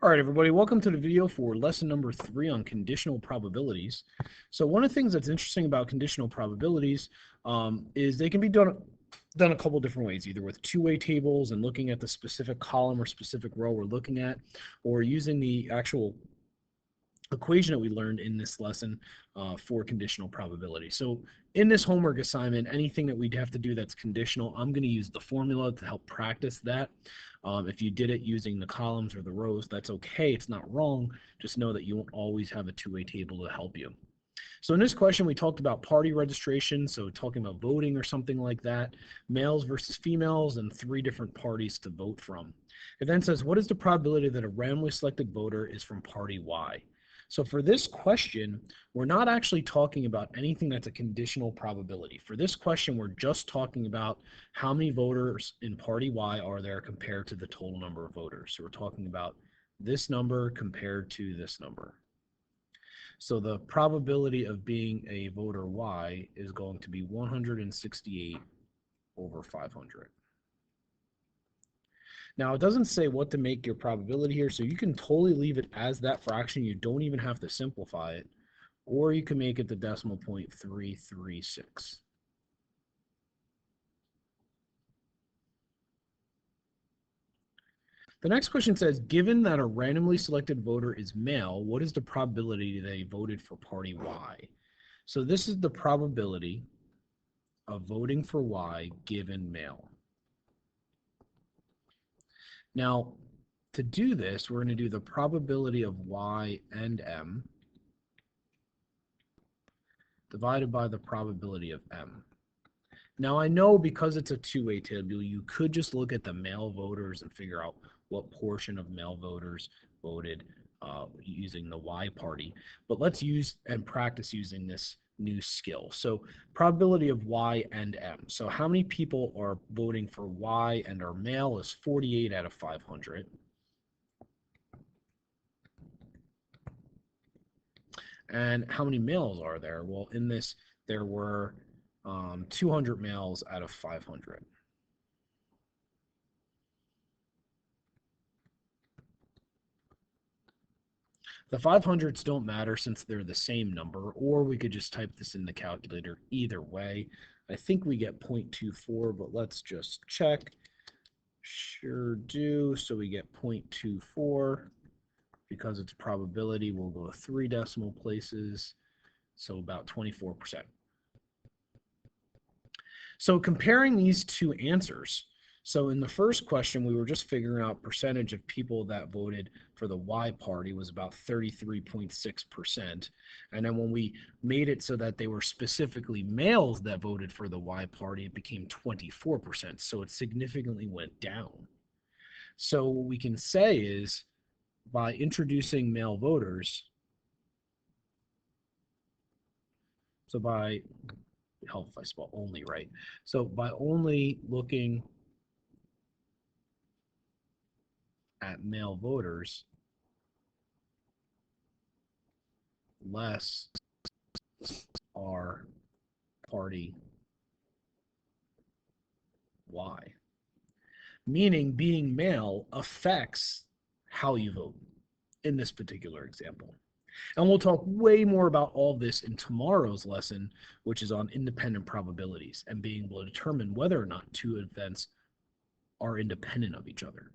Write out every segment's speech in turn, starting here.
All right, everybody, welcome to the video for lesson number 3 on conditional probabilities. So one of the things that's interesting about conditional probabilities is they can be done a couple different ways, either with two-way tables and looking at the specific column or specific row we're looking at, or using the actual equation that we learned in this lesson for conditional probability. So in this homework assignment, anything that we'd have to do that's conditional, I'm going to use the formula to help practice that. If you did it using the columns or the rows, that's okay. It's not wrong. Just know that you won't always have a two-way table to help you. So in this question, we talked about party registration, so talking about voting or something like that, males versus females, and 3 different parties to vote from. It then says, what is the probability that a randomly selected voter is from party Y? So for this question, we're not actually talking about anything that's a conditional probability. For this question, we're just talking about how many voters in party Y are there compared to the total number of voters. So we're talking about this number compared to this number. So the probability of being a voter Y is going to be 168 over 500. Now, it doesn't say what to make your probability here, so you can totally leave it as that fraction. You don't even have to simplify it, or you can make it the decimal point 336. The next question says, given that a randomly selected voter is male, what is the probability they voted for party Y? So this is the probability of voting for Y given male. Now, to do this, we're going to do the probability of Y and M divided by the probability of M. Now, I know because it's a two-way table, you could just look at the male voters and figure out what portion of male voters voted using the Y party. But let's use and practice using this new skill. So probability of Y and M. So how many people are voting for Y and are male is 48 out of 500. And how many males are there? Well, in this, there were 200 males out of 500. The 500s don't matter since they're the same number, or we could just type this in the calculator either way. I think we get 0.24, but let's just check. Sure do. So we get 0.24. Because it's probability, we'll go 3 decimal places, so about 24%. So comparing these two answers, so in the first question, we were just figuring out percentage of people that voted for the Y party was about 33.6%. And then when we made it so that they were specifically males that voted for the Y party, it became 24%. So it significantly went down. So what we can say is by introducing male voters, so by, help if I spell only right, so by only looking at male voters, less are party Y. Meaning being male affects how you vote in this particular example. And we'll talk way more about all this in tomorrow's lesson, which is on independent probabilities and being able to determine whether or not two events are independent of each other.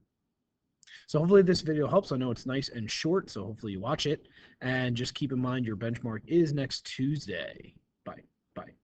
So hopefully this video helps. I know it's nice and short, so hopefully you watch it. And just keep in mind your benchmark is next Tuesday. Bye.